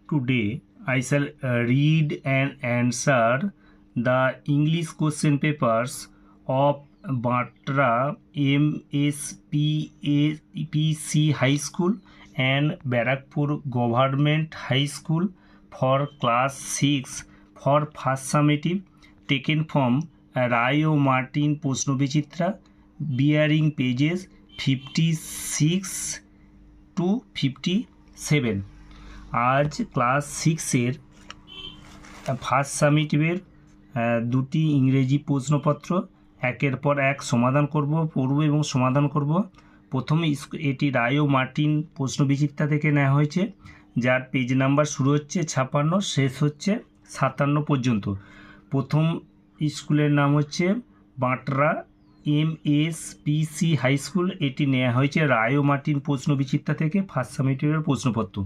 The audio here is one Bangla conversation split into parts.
Today I shall read and answer the English question papers of Batra MSPC High School and Barakpur Government High School for class 6 for first summative, taken from Rayo Martin Posnobichitra, bearing pages 56 to 57। আজ ক্লাস 6-এর ফার্স্ট সামিটিভের দুটি ইংরেজি প্রশ্নপত্র একের পর এক সমাধান পড়ব এবং সমাধান করব। প্রথমে এটি রায়ো মার্টিন প্রশ্নবিচিত্রা থেকে নেওয়া হয়েছে, যার পেজ নাম্বার শুরু হচ্ছে 56, শেষ হচ্ছে 57 পর্যন্ত। প্রথম স্কুলের নাম হচ্ছে বাটরা MSPC হাই স্কুল। এটি নেওয়া হয়েছে রায়ো মার্টিন প্রশ্নবিচিত্রা থেকে ফার্স্ট সামিটিভের প্রশ্নপত্র।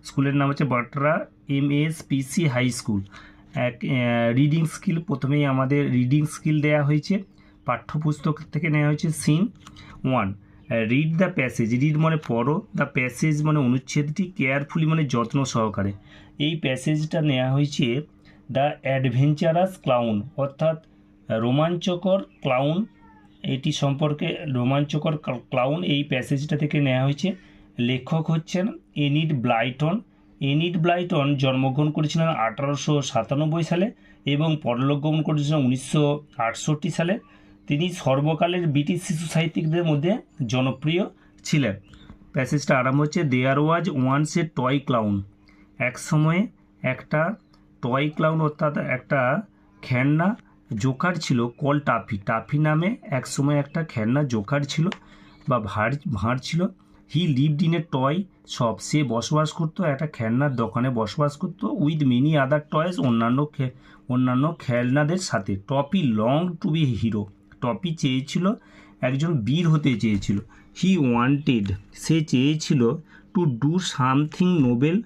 স্কুলের নাম হচ্ছে Batra MSPC high school. Reading skill, প্রথমেই আমাদের রিডিং স্কিল দেওয়া হয়েছে, পাঠ্যপুস্তক থেকে নেওয়া হয়েছে। Seen 1, read the passage. Read মানে পড়ো, দ্য প্যাসেজ মানে অনুচ্ছেদটি, কেয়ারফুলি মানে যত্ন সহকারে। এই প্যাসেজটা নেওয়া হয়েছে দ্য অ্যাডভেঞ্চারাস ক্লাউন, অর্থাৎ রোমাঞ্চকর ক্লাউন। এটি সম্পর্কে রোমাঞ্চকর ক্লাউন এই প্যাসেজটা থেকে নেওয়া হয়েছে। লেখক হচ্ছেন এনিড ব্লাইটন। এনিড ব্লাইটন জন্মগ্রহণ করেছিলেন 1897 সালে এবং পরলোক গমন করেছিলেন 1968 সালে। তিনি সর্বকালের ব্রিটিশ শিশু সাহিত্যিকদের মধ্যে জনপ্রিয় ছিলেন। প্যাসেজটা আরম্ভ হচ্ছে, there was once a toy clown. এক সময়ে একটা টয় ক্লাউন অর্থাৎ একটা খেলনা জোকার ছিল, কল টাফি। টাফি নামে এক সময় একটা খেলনা জোকার ছিল বা ভাঁড় ছিল। He lived in a toy shop. সে বসবাস করতো একটা খেলনার দোকানে বসবাস করতো। উইথ মেনি আদার টয়েস, অন্যান্য খেলনাদের সাথে। Toppy longed to be hero. Toppy চেয়েছিল, একজন বীর হতে চেয়েছিল। হি ওয়ান্টেড, সে চেয়েছিল, to do something noble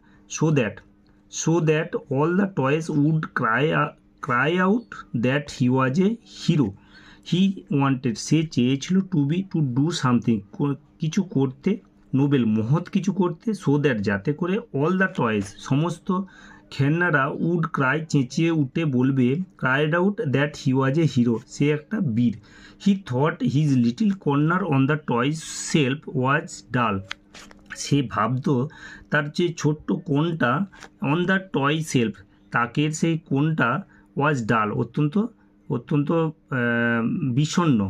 so that all the toys would cry out that he was a hero. He wanted, সে চেয়েছিল, টু ডু সামথিং, কিছু করতে, নোবেল মহৎ কিছু করতে, সো দ্যাট যাতে করে, অল দ্য টয়েস সমস্ত খেলনারা, উড ক্রাই চেঁচিয়ে উঠে বলবে, cried out that he was a hero, সে একটা বীর। He thought his little corner on the toys shelf was dull. সে ভাবত তার যে ছোট্ট কোণটা, অন দ্য টয় সেলফ, তাকের সেই কোণটা, ওয়াজ ডাল অত্যন্ত বিষণ্ণ,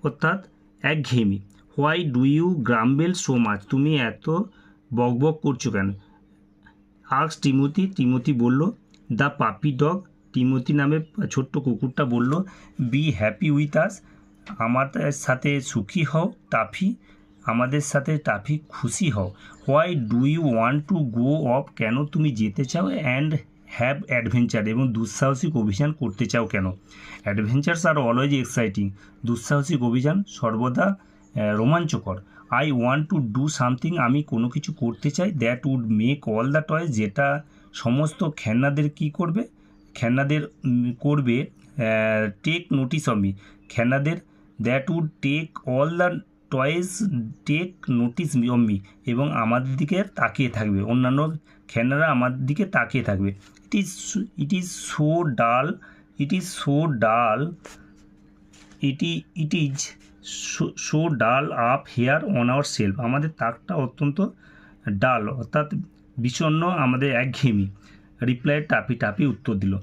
অর্থাৎ একঘেয়েমি। Why do you grumble so much, তুমি এত বকবক করছো কেন? আক্স টিমোথি বলল। দ্য পাপি ডগ, টিমোথি নামে ছোট্ট কুকুরটা বলল। বি হ্যাপি উইথ আস, আমাদের সাথে সুখী হও। টাফি, আমাদের সাথে টাফি খুশি হও। Why do you want to go off, কেন তুমি যেতে চাও? অ্যান্ড হ্যাভ অ্যাডভেঞ্চার, এবং দুঃসাহসিক অভিযান করতে চাও কেন? অ্যাডভেঞ্চার্স আর অলওয়েজ এক্সাইটিং, দুঃসাহসিক অভিযান সর্বদা রোমাঞ্চকর। I want to do something, আমি কোনো কিছু করতে চাই। That would make all the toys, যেটা সমস্ত খেলনাদের কী করবে, খেলনাদের করবে টেক নোটিস অফ মি, খেলনাদের, that would take all the toys take notice of me, এবং আমাদের দিকে তাকিয়ে থাকবে, অন্যান্য খেলনারা আমাদের দিকে তাকিয়ে থাকবে। ইট ইজ সো ডাল up hair on our self, আমাদের তাকটা অত্যন্ত ডাল, অর্থাৎ বিষণ্ণ, আমাদের একঘেয়েমি। রিপ্লাই টাপি উত্তর দিল।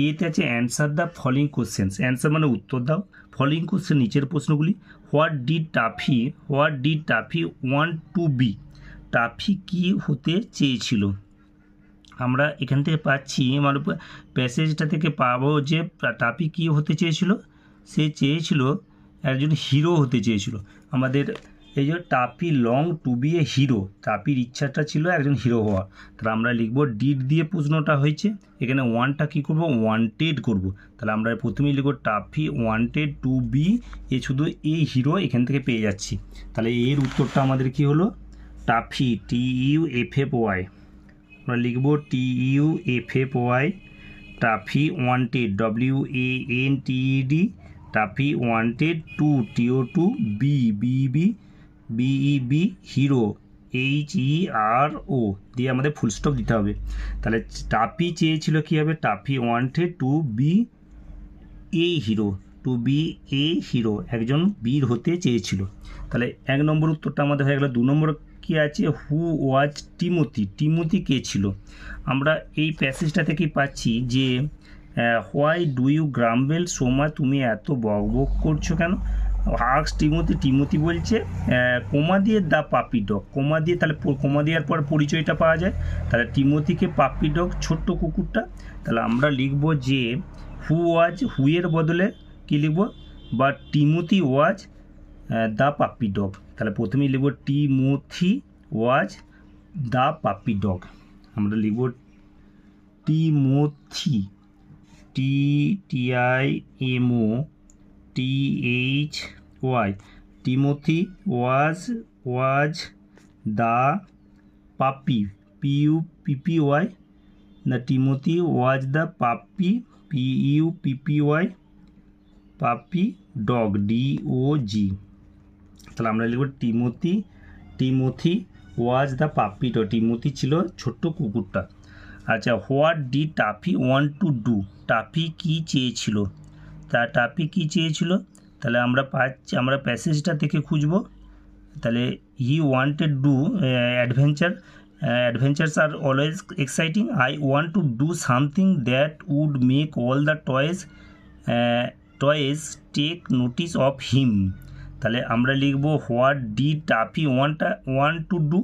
এতে আছে answer the following questions, answer মানে উত্তর দাও। ফলোইং কোশ্চেন, নিচের প্রশ্নগুলি। What did toffee want to be, toffee কী হতে চেয়েছিল? আমরা এখান থেকে পাচ্ছি, আমার প্যাসেজটা থেকে পাবো যে টাফি কী হতে চেয়েছিল, সে চেয়েছিল একজন হিরো হতে চেয়েছিল। আমাদের এই যে Tuffy long to be a hero, টাফির ইচ্ছাটা ছিল একজন হিরো হওয়া। তাহলে আমরা লিখব, ডিড দিয়ে প্রশ্নটা হয়েছে, এখানে ওয়ানটা কী করব, ওয়ান্টেড করব। তাহলে আমরা প্রথমেই লিখব টাফি ওয়ান্টেড টু বি, শুধু এই হিরো এখান থেকে পেয়ে যাচ্ছি। তাহলে এর উত্তরটা আমাদের কি হলো, টাফি, TUFFY, আমরা লিখব TUFFY, Tuffy wanted, WANTED, Tuffy wanted two, TO2 BEB, hero, HERO দিয়ে আমাদের ফুল স্টপ দিতে হবে। তাহলে টাফি চেয়েছিল কী হবে, Tuffy wanted to be a hero, to be a hero, একজন বীর হতে চেয়েছিল। তাহলে 1 নম্বর উত্তরটা আমাদের হয়ে গেল। 2 নম্বর কী আছে, হু ওয়াজ টিমোথি, টিমোথি কে ছিল। আমরা এই প্যাসেজটা থেকেই পাচ্ছি যে why do you grumble so much, তুমি এত বক বক করছো কেন। আক্স টিমোথি, টিমোথি বলছে কোমা দিয়ে দ্য পাপি ডগ, কোমা দিয়ে, তাহলে কোমা দেওয়ার পর পরিচয়টা পাওয়া যায়। তাহলে টিমোথিকে পাপি ডগ, ছোট্ট কুকুরটা। তাহলে আমরা লিখব যে হু ওয়াজ, হুয়ের বদলে কী লিখব, বা Timothy was the puppy dog. তাহলে প্রথমেই লিখব Timothy was the puppy dog. আমরা লিখব Timothy, TIMOTHY, Timothy was the puppy, PUPPY, না Timothy was the puppy, PUPPY, puppy dog, DOG। তাহলে আমরা লিখব Timothy was the puppy dog, Timothy ছিল ছোট্ট কুকুরটা। আচ্ছা, what D toffee want to do, toffee কী চেয়েছিল, টাফি কী চেয়েছিল। তাহলে আমরা প্যাসেজটা থেকে খুঁজব। তাহলে হি ওয়ান্টেড ডু অ্যাডভেঞ্চার্স আর always exciting, I want to do something that would make all the toys take notice of him. তাহলে আমরা লিখব what D toffee want to do,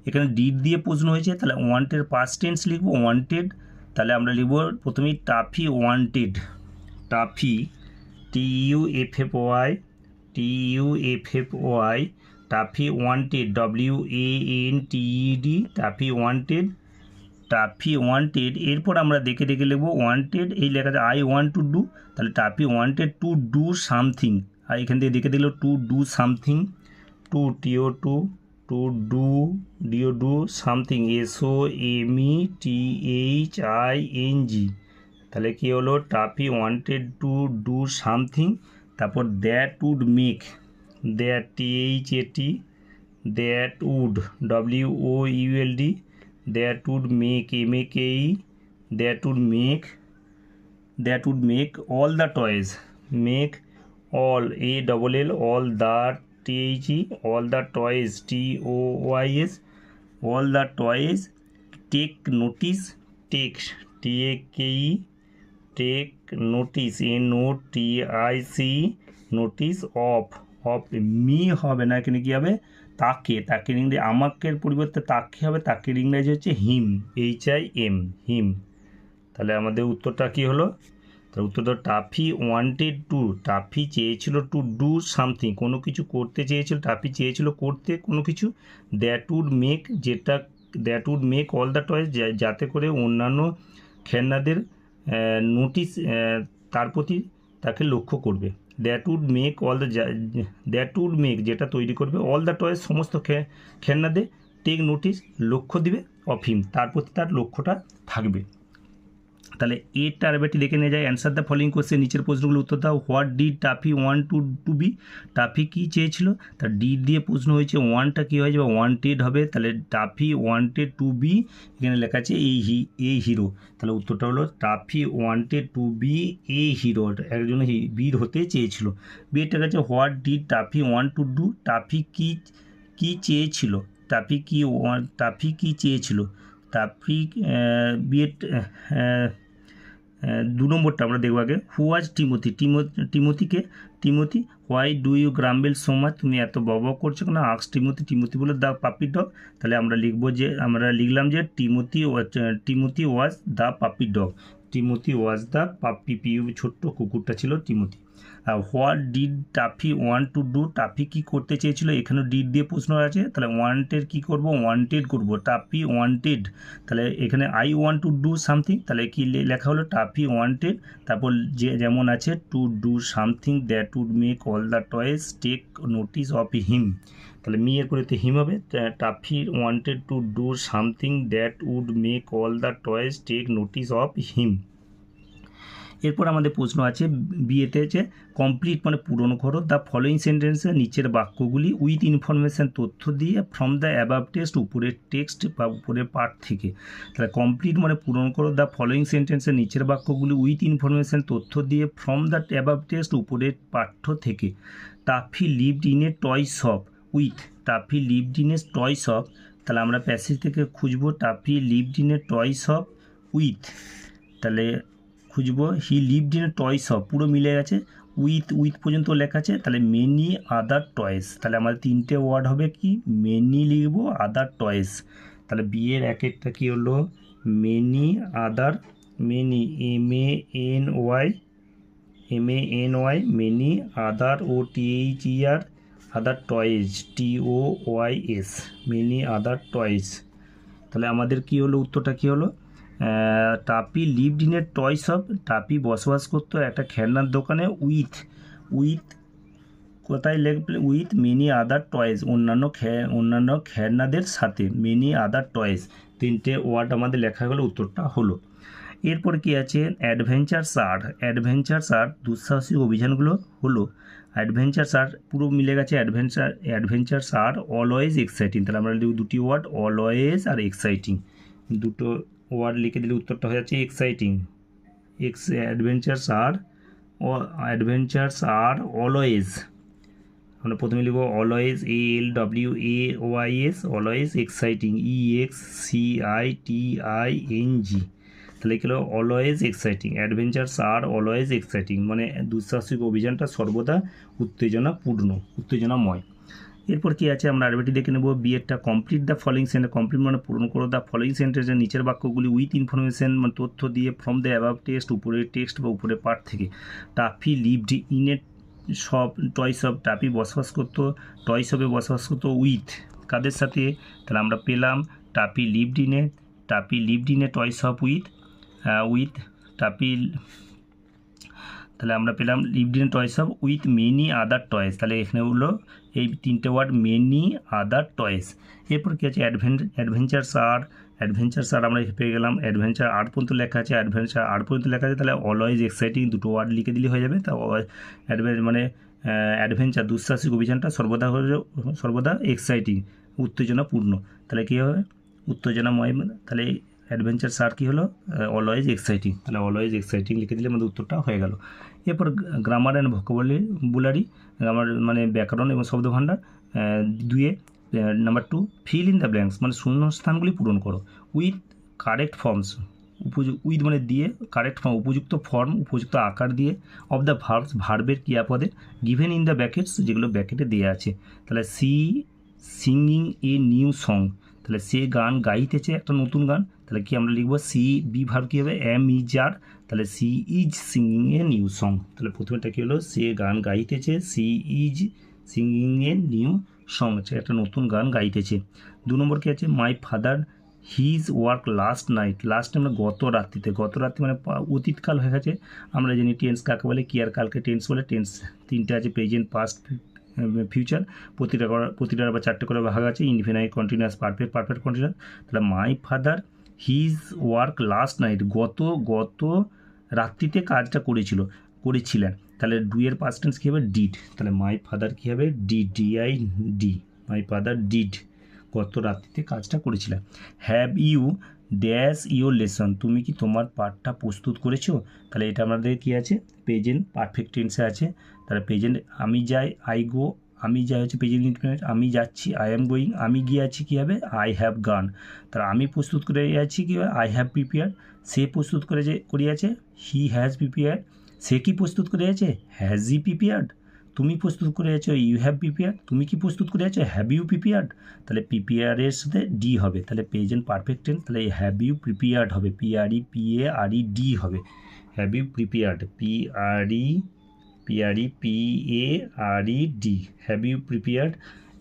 এখানে ডিড দিয়ে প্রশ্ন হয়েছে, তাহলে ওয়ান্টের পাস্ট টেন্স লিখব, ওয়ান্টেড। তাহলে আমরা লিখব প্রথমেই Tuffy wanted, Tuffy TUFFY, Tuffy wanted, WANTED, Tuffy wanted. এরপর আমরা দেখে লিখব ওয়ান্টেড, এই লেখা আছে আই ওয়ান্ট টু ডু, তাহলে Tuffy wanted to do something, আর এখান থেকে দেখে দিল to do something, to do something, SOMETHING। তাহলে কী হলো, Tuffy wanted to do something, তারপর that would make, that THAT, that would WOULD, that would make MAKE, that would make all the toys, make all ALL, all the THE, all the toys TOYS, all the toys take notice, take TAKE, take notice NOTIC, notice of me হবে না, এখানে কী হবে, তাকে ইংরেজি, আমাকের পরিবর্তে তাকে হবে, তাকের ইংরেজি হচ্ছে হিম, HIM, হিম। তাহলে আমাদের উত্তরটা কী হলো, তার উত্তরটা টাফি ওয়ান্টেড টু, টাফি চেয়েছিল টু ডু সামথিং, কোনো কিছু করতে চেয়েছিল, টাফি চেয়েছিল করতে কোনো কিছু, that would make all the toys, যাতে করে অন্যান্য খেলনাদের নোটিস, তার প্রতি তাকে লক্ষ্য করবে। দ্যাট উড মেক যেটা তৈরি করবে, অল দ্য টয়েস সমস্ত খেলনাদের, টেক নোটিস লক্ষ্য দিবে, অফ হিম তার প্রতি তার লক্ষ্যটা থাকবে। তাহলে এরটা আরেকটি দেখে নিয়ে যায়, অ্যান্সার দ্য ফলোইং কোয়েশ্চেন, নিচের প্রশ্নগুলো উত্তর দাও। What did toffee want to be, toffee কী চেয়েছিল, তার ডিড দিয়ে প্রশ্ন হয়েছে, ওয়ানটা কী হয়ে যাবে, ওয়ান্টেড হবে। তাহলে টাফি ওয়ান্টেড টু বি, এখানে লেখা আছে এই হিরো, তাহলে উত্তরটা হলো Tuffy wanted to be a hero, একজন বীর হতে চেয়েছিল। বিয়েরটা কাছে what did toffee want to do, toffee কী চেয়েছিল, টাফি কী চেয়েছিল, টাফি বিয়ের 2 নম্বরটা আমরা দেখব আগে। Who was Timothy, why do you grumble so much, তুমি এত বক করছো কেন, আক্স টিমোথি বলে দ্য পাপি ডগ। তাহলে আমরা লিখলাম যে Timothy was the puppy dog, Timothy was the puppy, ছোট্ট কুকুরটা ছিল টিমোথি। আর what did toffee want to do, toffee কী করতে চেয়েছিল, এখানেও ডিড দিয়ে প্রশ্ন আছে, তাহলে ওয়ান্টেড কী করব, ওয়ান্টেড করব, টাফি ওয়ান্টেড। তাহলে এখানে I want to do something, তাহলে কি লেখা হলো, টাফি ওয়ান্টেড, তারপর যেমন আছে to do something that would make all the toys take notice of him, তাহলে মি এর পরিবর্তে হিম হবে। Tuffy wanted to do something that would make all the toys take notice of him. এরপর আমাদের প্রশ্ন আছে বিয়েতে হচ্ছে কমপ্লিট মানে পূরণ করো দ্য ফলোয়িং সেন্টেন্সের নিচের বাক্যগুলি উইথ ইনফরমেশান তথ্য দিয়ে ফ্রম দ্য অ্যাবাভ টেক্সট উপরের টেক্সট বা উপরের পার্ট থেকে। তাহলে কমপ্লিট মানে পূরণ করো দ্য ফলোয়িং সেন্টেন্সের নিচের বাক্যগুলি উইথ ইনফরমেশান তথ্য দিয়ে ফ্রম দ্য অ্যাবাভ টেক্সট উপরের পাঠ্য থেকে। Toffee lived in a toy shop with, toffee lived in a toy shop, তাহলে আমরা প্যাসেজ থেকে খুঁজবো toffee lived in a toy shop with, তাহলে খুঁজবো হি lived in a toy shop, পুরো মিলে গেছে, উইথ পর্যন্ত লেখা আছে, তাহলে মেনি আদার টয়েস, তাহলে আমাদের তিনটে ওয়ার্ড হবে কি মেনি লিখবো আদার টয়েস। তাহলে বিয়ের এক একটা কী হলো many other, many MANY many other OTHER other toys TOYS many other toys. তাহলে আমাদের কি হলো উত্তরটা কি হলো Tappy lived in a toy shop, Tappy বসবাস করতো একটা খেলনার দোকানে উইথ কোথায় লিখবে উইথ মেনি আদার টয়েস অন্যান্য খেলনাদের সাথে মেনি আদার টয়েস, তিনটে ওয়ার্ড আমাদের লেখা গেলে উত্তরটা হলো। এরপর কি আছে অ্যাডভেঞ্চারস আর দুঃসাহসিক অভিযানগুলো হলো অ্যাডভেঞ্চারস আর পুরো মিলে গেছে অ্যাডভেঞ্চারস আর অলওয়েজ এক্সাইটিং, তাহলে আমরা লিখব দুটি ওয়ার্ড অলওয়েজ আর এক্সাইটিং, দুটো ওয়ার্ড লিখে দিলে উত্তরটা হয়ে যাচ্ছে এক্সাইটিং। অ্যাডভেঞ্চারস আর অলওয়েজ, আমরা প্রথমে লিখব always ALWAYS always exciting EXCITING, তাহলে কি হলো অলওয়েজ এক্সাইটিং, অ্যাডভেঞ্চারস আর অলওয়েজ এক্সাইটিং মানে দুঃসাহসিক অভিযানটা সর্বদা উত্তেজনাময়। এরপর কি আছে আমরা আরবিটি দেখে নেব বিয়েরটা complete the following sentence, complete মানে পূরণ করো দ্য ফলোয়িং সেন্টেন্সের নিচের বাক্যগুলি উইথ ইনফরমেশন মানে তথ্য দিয়ে ফ্রম দ্য অ্যাবাভ টেক্সট উপরের টেক্সট বা উপরের পার্ট থেকে। Toffee lived in A shop toy shop, toffee বসবাস করতো টয় শপে বসবাস করতো উইথ কাদের সাথে, তাহলে আমরা পেলাম Tuffy lived in a toy shop with Tuffy, তাহলে আমরা পেলাম lived in a toy shop with many other toys, তাহলে এখানে হলো এই তিনটে ওয়ার্ড মেনি আদার টয়েস। এরপর কী আছে অ্যাডভেঞ্চারস আর আমরা পেয়ে গেলাম অ্যাডভেঞ্চার আর পর্যন্ত লেখা আছে, তাহলে অলওয়েজ এক্সাইটিং দুটো ওয়ার্ড লিখে দিলে হয়ে যাবে। তা মানে অ্যাডভেঞ্চার দুঃসাহসিক অভিযানটা সর্বদা এক্সাইটিং উত্তেজনাপূর্ণ, তাহলে কী হবে উত্তেজনাময়, তাহলে অ্যাডভেঞ্চারস আর কী হলো অলওয়েজ এক্সাইটিং, তাহলে অলওয়েজ এক্সাইটিং লিখে দিলে আমাদের উত্তরটা হয়ে গেল। এরপর গ্রামার অ্যান্ড ভোকাবুলারি গ্রামার মানে ব্যাকরণ এবং শব্দভাণ্ডার দুয়ে number 2 feel in the blanks মানে শূন্যস্থানগুলি পূরণ করো উইথ কারেক্ট ফর্মস, উইথ মানে দিয়ে কারেক্ট ফর্ম উপযুক্ত ফর্ম উপযুক্ত আকার দিয়ে অফ দ্য ভার্বের ক্রিয়াপদে গিভেন ইন দ্য ব্যাকেটস যেগুলো ব্যাকেটে দেওয়া আছে। তাহলে সিঙ্গিং এ নিউ সং, তাহলে সে গান গাইতেছে একটা নতুন গান, তাহলে কি আমরা লিখবো বি ভার্ব কী হবে am তাহলে she is singing a new song, তাহলে প্রথমেটা কী হলো সে গান গাইতেছে she is singing a new song, একটা নতুন গান গাইতেছে। 2 নম্বর কী আছে my father his work last আমরা গত রাত্রিতে মানে অতীতকাল হয়ে গেছে, আমরা জানি টেন্স কাকে বলে কি আর কালকে টেন্স বলে, টেন্স তিনটে আছে প্রেজেন্ট পাস্ট ফিউচার, প্রতিটার আবার 4টে করে ভাগ আছে ইনফিনাইট কন্টিনিউয়াস পারফেক্ট কন্টিনিউয়াস। তাহলে my father his work last night গত রাত্রিতে কাজটা করেছিলেন, তাহলে ডুয়ের পাস্ট টেন্স কী হবে ডিড, তাহলে মাই ফাদার কী হবে DID মাই ফাদার ডিড গত রাত্রিতে কাজটা করেছিলেন। Have you dash your lesson, তুমি কি তোমার পাঠটা প্রস্তুত করেছো, তাহলে এটা আমাদের কী আছে প্রেজেন্ট পারফেক্ট টেন্সে আছে, তাহলে প্রেজেন্ট আমি যাই আমি যাই হচ্ছে প্রেজেন্ট ইনফিনিট, আমি যাচ্ছি আই অ্যাম গোয়িং, আমি গিয়ে আছি কী হবে আই হ্যাভ গান, তাহলে আমি প্রস্তুত করে আছি কী হবে আই হ্যাভ প্রিপেয়ার, সে প্রস্তুত করিয়াছে হি হ্যাজ প্রিপেয়ার্ড, সে কি প্রস্তুত করে আছে হ্যাজ ই প্রিপেয়ার্ড, তুমি প্রস্তুত করে আছো ইউ হ্যাভ প্রিপেয়ার্ড, তুমি কি প্রস্তুত করে আছো হ্যাভ ইউ প্রিপেয়ার্ড, তাহলে প্রিপেয়ারের সাথে ডি হবে, তাহলে প্রেজেন্ট পারফেক্ট টেন্স, তাহলে হ্যাভ ইউ প্রিপেয়ার্ড হবে PREPARED হবে, have you prepared PREPARED, have you prepared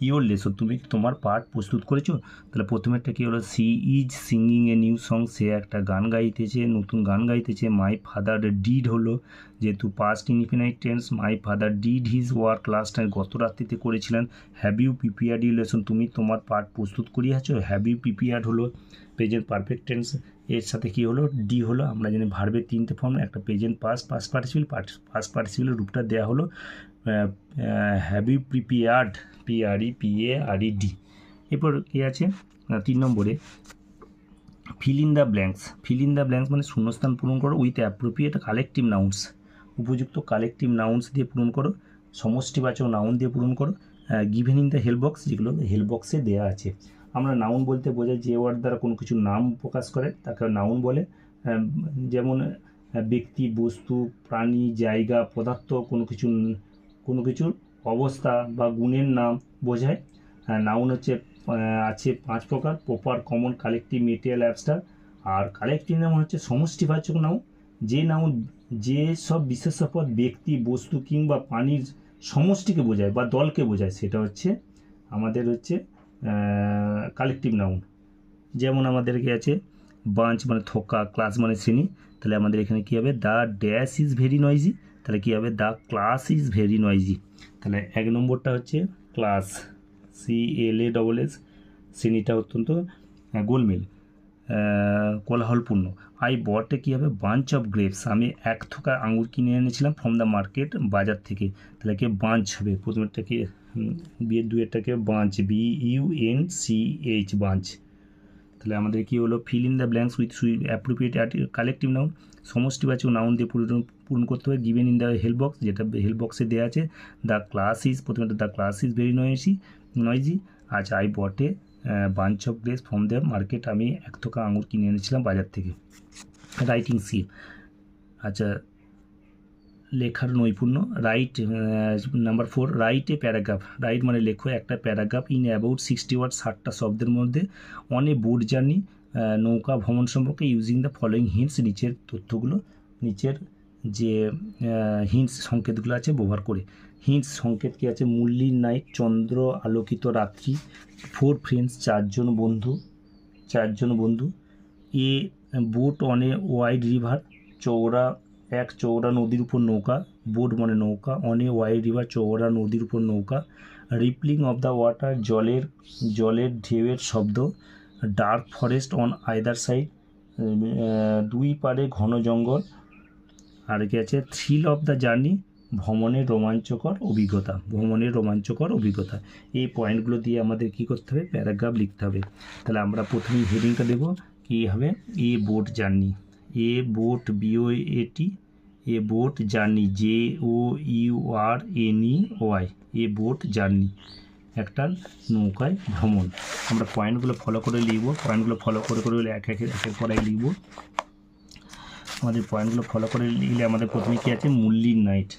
your lesson, তুমি তোমার পাঠ প্রস্তুত করেছো। তাহলে প্রথমেরটা কী হলো she is singing a new song, সে একটা গান গাইতেছে নতুন গান গাইতেছে। মাই ফাদার ডিড হলো যেহেতু past infinite tense, my father did his work last night গত রাত্রিতে করেছিলেন। Have you prepared your lesson, তুমি তোমার পাঠ প্রস্তুত করিয়াছো, হ্যাভ ইউ প্রিপেয়ার্ড হলো প্রেজেন্ট পারফেক্ট টেন্স, এর সাথে কি হলো, ডি হলো। আমরা জানি ভার্বের তিনটে ফর্ম, একটা present past, past participle, past পার্টিসিপলের রূপটা দেওয়া হলো হ্যাভ ইউ প্রিপেয়ার্ড, PREPARED। এরপর কী আছে 3 নম্বরে feel in the blanks. Feel in the blanks মানে শূন্যস্থান পূরণ করো উইথ অ্যাপ্রোপ্রিয়েট কালেকটিভ নাউন্স, উপযুক্ত কালেকটিভ নাউন্স দিয়ে পূরণ করো, সমষ্টিবাচক নাউন দিয়ে পূরণ করো given in the help box, যেগুলো হেল্প বক্সে দেওয়া আছে। আমরা নাউন বলতে বোঝাই যে ওয়ার্ড দ্বারা কোনো কিছু নাম প্রকাশ করে তাকে নাউন বলে। যেমন ব্যক্তি, বস্তু, প্রাণী, জায়গা, পদার্থ, কোনো কিছুর অবস্থা বা গুণের নাম বোঝায়। নাউন হচ্ছে আছে 5 প্রকার: proper, common, collective, material, abstract. আর কালেকটিভ নাউন হচ্ছে সমষ্টিবাচক নাউন, যে সব বিশেষ্যপদ ব্যক্তি, বস্তু কিংবা প্রাণীর সমষ্টিকে বোঝায় বা দলকে বোঝায়, সেটা হচ্ছে আমাদের হচ্ছে কালেকটিভ নাউন। যেমন আমাদেরকে আছে বাঞ্চ মানে থোকা, ক্লাস মানে শ্রেণী, তাহলে আমাদের এখানে কী হবে, the dash is very noisy, তাহলে কী হবে, the class is very noisy. তাহলে 1 নম্বরটা হচ্ছে ক্লাস, CLASS, শ্রেণীটা অত্যন্ত গোলমেল, কোলাহলপূর্ণ। আই বটে কী হবে, বাঞ্চ অফ গ্রেপস, আমি 1 থোকা আঙুর কিনে এনেছিলাম ফ্রম দ্য মার্কেট, বাজার থেকে। তাহলে কি বাঞ্চ হবে, প্রথমেরটাকে বিয়ের দুয়েরটাকে বাঞ্চ, BUNCH, বাঞ্চ। তাহলে আমাদের কী হলো, fill in the blanks with appropriate collective noun, সমষ্টিবাচক নাউন দিয়ে পূরণ করতে হবে given in the help box, যেটা হেল্প বক্সে দেওয়া আছে। দ্য ক্লাস ইজ, প্রথমে the class is very noisy. আচ্ছা, I bought bunch of grapes from the market, আমি 1 থোকা আঙুর কিনে এনেছিলাম বাজার থেকে। রাইটিং স্কিল, আচ্ছা লেখার নৈপুণ্য। Right number 4, write a paragraph. Right মানে লেখো একটা প্যারাগ্রাফ ইন অ্যাবাউট 60 ওয়ার্ড, 60টা শব্দের মধ্যে, অন এ বোট জার্নি, নৌকা ভ্রমণ সম্পর্কে, ইউজিং দ্য ফলোয়িং হিন্টস, নিচের তথ্যগুলো, নিচের যে হিন্টস সংকেতগুলো আছে ব্যবহার করে। হিন্টস সংকেত কী আছে, মুনলিট নাইট, চন্দ্র আলোকিত রাত্রি, 4 ফ্রেন্ডস, 4 জন বন্ধু, a boat on a wide river, এক চওড়া নদীর উপর নৌকা, বোট মানে নৌকা, অন এ ওয়াইড রিভার, চওড়া নদীর উপর নৌকা, রিপলিং অফ দ্য ওয়াটার, জলের ঢেউয়ের শব্দ, dark forest on either side, 2 পারে ঘন জঙ্গল। আর কি আছে, থ্রিল অফ দ্য জার্নি, ভ্রমণের রোমাঞ্চকর অভিজ্ঞতা। এই পয়েন্টগুলো দিয়ে আমাদের কি করতে হবে, প্যারাগ্রাফ লিখতে হবে। তাহলে আমরা প্রথমেই হেডিংটা দেব, কী হবে, a boat journey, a boat BOAT, a boat journey, JOURNEY, a boat journey, একটা নৌকায় ভ্রমণ। আমরা পয়েন্টগুলো ফলো করে লিখব, পয়েন্টগুলো ফলো করে একের পর এক লিখব। আমাদের পয়েন্টগুলো ফলো করে লিখলে আমাদের প্রথমে কী আছে, মুনলিট নাইট।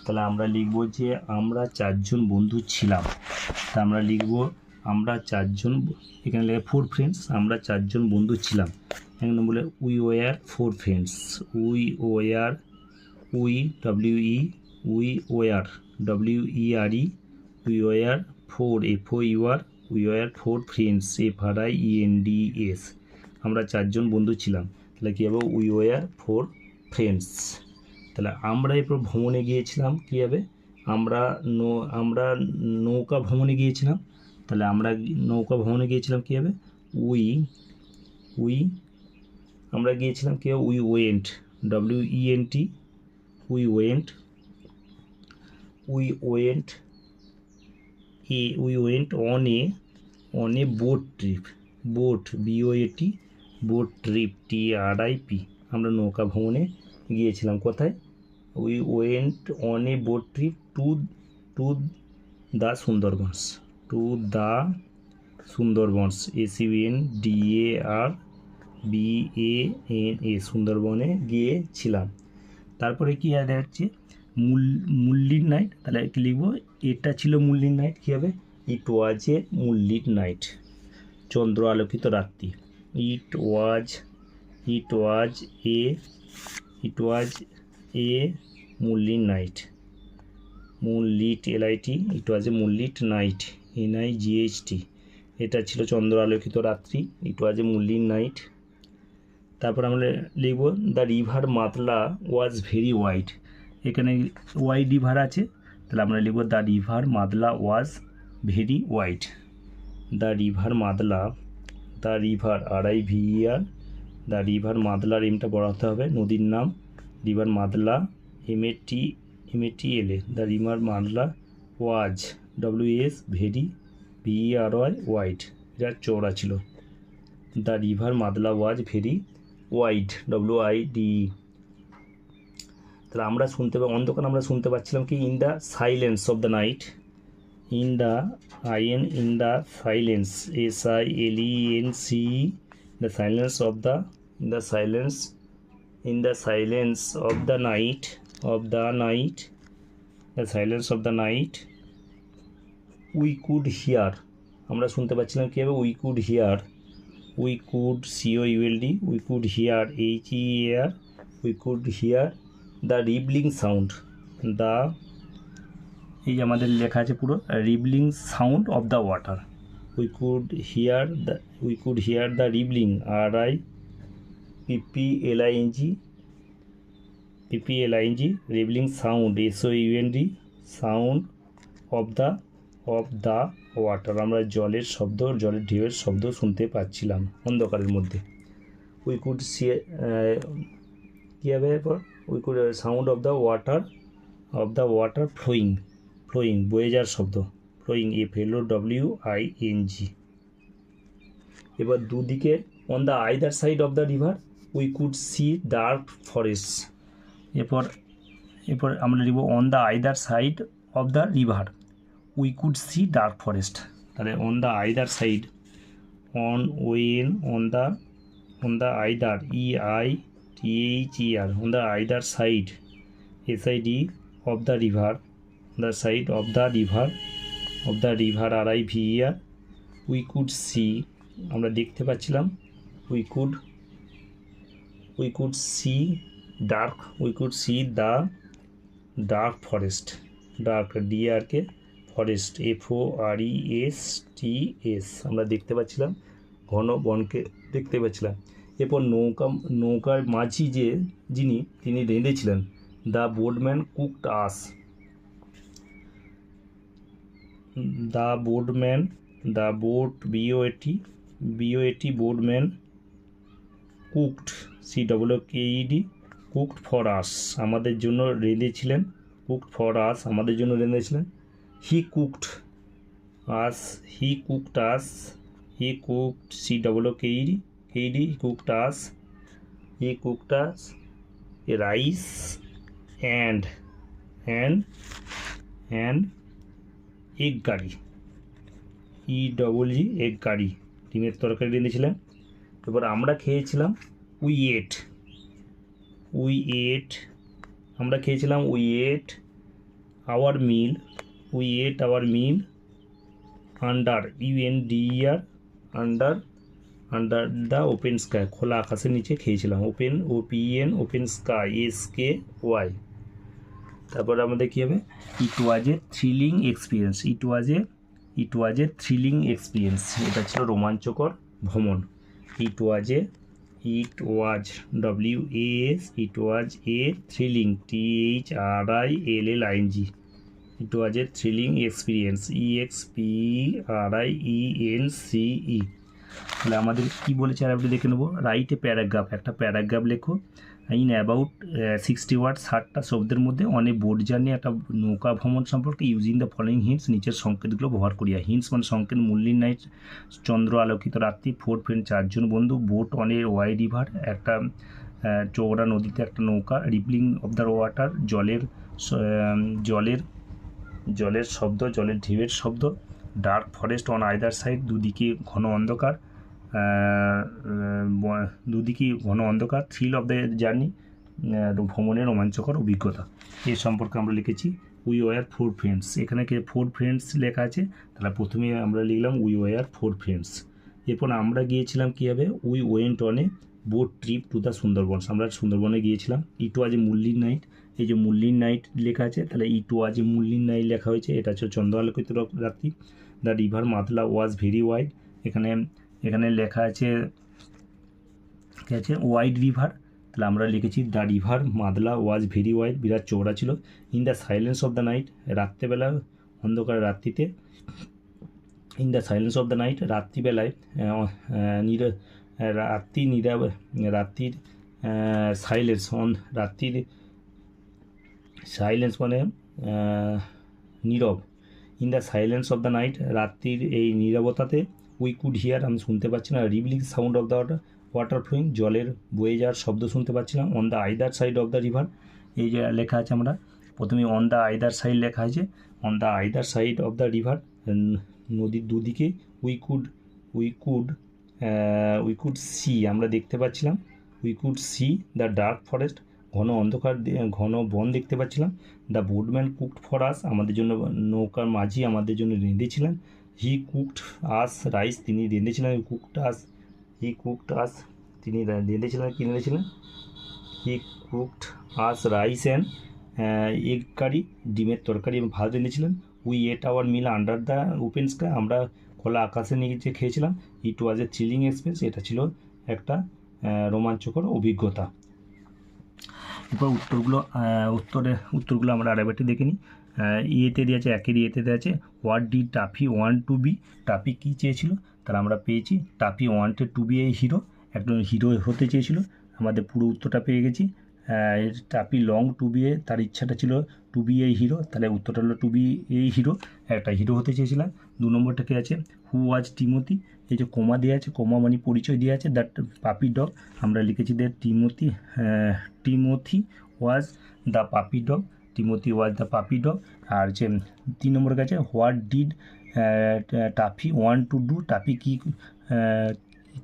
তাহলে আমরা লিখব যে আমরা 4 জন বন্ধু ছিলাম। তা আমরা লিখব আমরা 4 জন, এখানে লিখে 4 ফ্রেন্ডস, আমরা 4 জন বন্ধু ছিলাম। এক নম্বরে we were 4 friends, we were four friends, FRIENDS, আমরা 4 জন বন্ধু ছিলাম। তাহলে কী হবে, উই ওয়ার 4 ফ্রেন্ডস। তাহলে আমরা এরপর ভ্রমণে গিয়েছিলাম, কী হবে, আমরা নৌকা ভ্রমণে গিয়েছিলাম। তাহলে আমরা নৌকা ভ্রমণে গিয়েছিলাম, কী হবে, আমরা গিয়েছিলাম, কী হবে, we went, WENT, we went on a boat trip, boat BOAT, boat trip TRIP, আমরা নৌকা ভ্রমণে গিয়েছিলাম কোথায়, we went on a boat trip to the Sundarbans, SUNDARBANS, সুন্দরবনে গিয়েছিলাম। তারপরে কি যাচ্ছে, মুনলিট নাইট। তাহলে কি লিখব, এটা ছিল মুনলিট নাইট, কী হবে, ইট ওয়াজ এ মুনলিট নাইট, চন্দ্র আলোকিত রাত্রি। ইট ওয়াজ এ মুনলিট নাইট, LIT, ইট ওয়াজ এ মুনলিট নাইট, NIGHT, এটা ছিল চন্দ্র আলোকিত রাত্রি, ইট ওয়াজ এ মুনলিট নাইট। তারপর আমরা লিখব the river Matla was very wide, এখানে ওয়াইড রিভার আছে, তাহলে আমরা লিখব the river Matla was very wide, the river RIVER the river মাদলার এমটা বড় হতে হবে, নদীর নাম river Matla, MATLA। The river Matla was WS very VERY wide, এটা চওড়া ছিল। The river Matla was very wide WIDE। তাহলে আমরা শুনতে অন্ধকার আমরা শুনতে পাচ্ছিলাম কি, in the silence of the night, in the silence SILENCE, the silence of the night we could hear, আমরা শুনতে পাচ্ছিলাম কীভাবে, we could hear COULD, we could hear HEAR, we could hear the rippling sound, এই যে আমাদের লেখা আছে পুরো, reballing sound of the water, we could hear the rippling RIPPLING rippling sound SOUND sound of the water, আমরা জলের শব্দ, জলের ঢেউয়ের শব্দ শুনতে পাচ্ছিলাম অন্ধকারের মধ্যে। উই কুড সি কী হবে এরপর, we could sound of the water flowing বয়ে যাওয়ার শব্দ, ফ্লোয়িং FLOWING। এবার দুদিকে on the either side of the river we could C dark forest. এরপর আমরা লিখব on the either side of the river we could C dark forest. তাহলে on the either side, on the either EITHER, on the either side SID of the river, the side of the river RIVER we could see, আমরা দেখতে পাচ্ছিলাম, we could see the dark forest, dark DRK forest FORESTS, আমরা দেখতে পাচ্ছিলাম ঘন বনকে দেখতে পাচ্ছিলাম। এরপর নৌকার মাঝি তিনি রেঁধেছিলেন, the boatman cooked us, boatman cooked cooked for us, আমাদের জন্য রেঁধেছিলেন, cooked for us আমাদের জন্য রেঁধেছিলেন। he cooked us rice and egg curry egg curry, ডিমের তরকারি রেঁধেছিলেন। এবার আমরা খেয়েছিলাম we ate our meal under under the open sky, খোলা আকাশের নিচে খেয়েছিলাম, ওপেন স্কাই SKY। তারপর আমাদের কী হবে, ইট ওয়াজ এ থ্রিলিং এক্সপিরিয়েন্স, এটা ছিল রোমাঞ্চকর ভ্রমণ। ইট ওয়াজ এ থ্রিলিং THRILLING, ইট ওয়াজ এ থ্রিলিং এক্সপিরিয়েন্স EXPRIENCE। তাহলে আমাদের কী বলেছে আর আপনি দেখে নেবো, রাইট এ প্যারাগ্রাফ, একটা প্যারাগ্রাফ লেখো ইন অ্যাবাউট 60 ওয়ার্ড, 60টা শব্দের মধ্যে অন এ বোট জার্নি, একটা নৌকা ভ্রমণ সম্পর্কে, ইউজিং দ্য ফলোয়িং হিন্টস, নিচের সংকেতগুলো ব্যবহার করিয়া। হিন্টস মানে সংকেত, মুনলিট নাইট চন্দ্র আলোকিত রাত্রি, 4 ফ্রেন্ড 4জন বন্ধু, boat on a wide river একটা চৌড়া নদীতে একটা নৌকা, রিপলিং অফ দ্য ওয়াটার জলের শব্দ, জলের ঢেউয়ের শব্দ, dark forest on either side দুদিকে ঘন অন্ধকার, থ্রিল অফ দ্য জার্নি ভ্রমণের রোমাঞ্চকর অভিজ্ঞতা। এ সম্পর্কে আমরা লিখেছি উই ওয়ার 4 ফ্রেন্ডস। এখানে 4 ফ্রেন্ডস লেখা আছে, তাহলে প্রথমে আমরা লিখলাম উই ওয়ার 4 ফ্রেন্ডস। এরপর আমরা গিয়েছিলাম কী হবে, we went on a boat trip to the Sundarban, আমরা সুন্দরবনে গিয়েছিলাম। ইট ওয়াজ এ মুনলিট নাইট, এই যে মুনলিট নাইট লেখা আছে, তাহলে ইট ওয়াজ এ মুনলিট নাইট লেখা হয়েছে, এটা হচ্ছে চন্দ্র আলোকিত রাত্রি। The river Matla was very wide, এখানে লেখা আছে ওয়াইড রিভার, তাহলে আমরা লিখেছি the river Matla was very wide, বিরাট চওড়া ছিল। In the silence of the night, রাত্রেবেলা অন্ধকার রাত্রিতে, in the silence of the night রাত্রিবেলায় রাত্রির সাইলেন্স রাত্রির সাইলেন্স মানে নীরব। In the silence of the night, রাত্রির এই নীরবতাতে উই কুড হিয়ার, আমি শুনতে পাচ্ছি না, rippling sound of the water flowing, জলের বয়ে যাওয়ার শব্দ শুনতে পাচ্ছিলাম। On the either side of the river, এই যে লেখা আছে আমরা প্রথমে অন দ্য আইদার সাইড লেখা আছে, on the either side of the river, নদীর দুদিকে উই কুড সি, আমরা দেখতে পাচ্ছিলাম, we could see the dark forest, ঘন অন্ধকার ঘন বন দেখতে পাচ্ছিলাম। দ্য বোটম্যান কুকড ফর আস, আমাদের জন্য নৌকার মাঝি আমাদের জন্য রেঁধেছিলেন। হি কুকড আস রাইস, তিনি রেঁধেছিলেন। হি কুকড আস, তিনি রেঁধেছিলেন, কি রেঁধেছিলেন? He cooked us rice and egg curry, ডিমের তরকারি এবং ভাত রেঁধেছিলেন। We ate our meal under the open sky, আমরা খোলা আকাশের নিচে খেয়েছিলাম। ইট ওয়াজ এ থ্রিলিং এক্সপিরিয়েন্স, এটা ছিল একটা রোমাঞ্চকর অভিজ্ঞতা। এরপর উত্তরগুলো আমরা আরেকবারটি দেখে নিই। ইয়েতে দেওয়া আছে, একের ইয়েতে দেওয়া আছে what D toffee want to be, toffee কী চেয়েছিল? তাহলে আমরা পেয়েছি Taffy wanted to be a hero, একজন হিরো হতে চেয়েছিল, আমাদের পুরো উত্তরটা পেয়ে গেছি। Taffy long to be a, তার ইচ্ছাটা ছিল টু বি এ হিরো, তাহলে উত্তরটা হলো টু বি এ হিরো, একটা হিরো হতে চেয়েছিলাম। 2 নম্বরটাকে আছে হু ওয়াজ টিমোথি, এই যে কোমা দেওয়া আছে, কোমা মানে পরিচয় দেওয়া আছে, দ্যাট পাপি ডগ, আমরা লিখেছি that Timothy was the puppy dog, Timothy was the puppy dog. আর যে 3 নম্বরের কাছে what did toffee want to do, toffee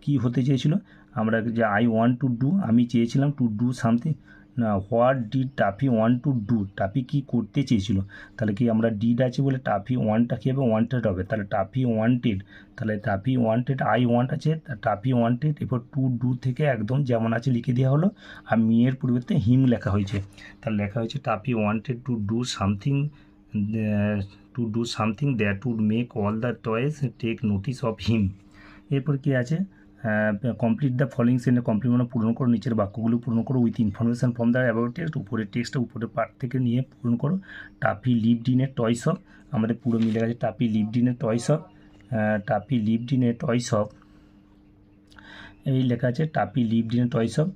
কী হতে চেয়েছিল? আমরা যে আই ওয়ান্ট টু ডু, আমি চেয়েছিলাম টু ডু সামথিং, না what did toffee want to do, toffee কী করতে চেয়েছিল? তাহলে কি আমরা ডিড আছে বলে টাফি ওয়ান্টটা কী হবে? ওয়ান্টেড হবে, তাহলে টাফি ওয়ান্টেড, তাহলে টাফি ওয়ান্টেড, আই ওয়ান্ট আছে, টাফি ওয়ান্টেড, এরপর টু ডু থেকে একদম যেমন আছে লিখে দেওয়া হলো, আর মিয়ের পরিবর্তে হিম লেখা হয়েছে, তাহলে লেখা হয়েছে Tuffy wanted to do something that would make all the toys take notice of him. এরপর কী আছে? Complete the following sentence, complete মানে পূরণ করো, নিচের বাক্যগুলো পূরণ করো with information from the about text, উপরের টেক্সটটা উপরের পার্ট থেকে নিয়ে পূরণ করো। Tuffy lived in a toy shop, আমাদের পুরো মিলে গেছে Tuffy lived in a toy shop, Tuffy lived in a toy shop, এই লেখা আছে toffee lived in a toy shop,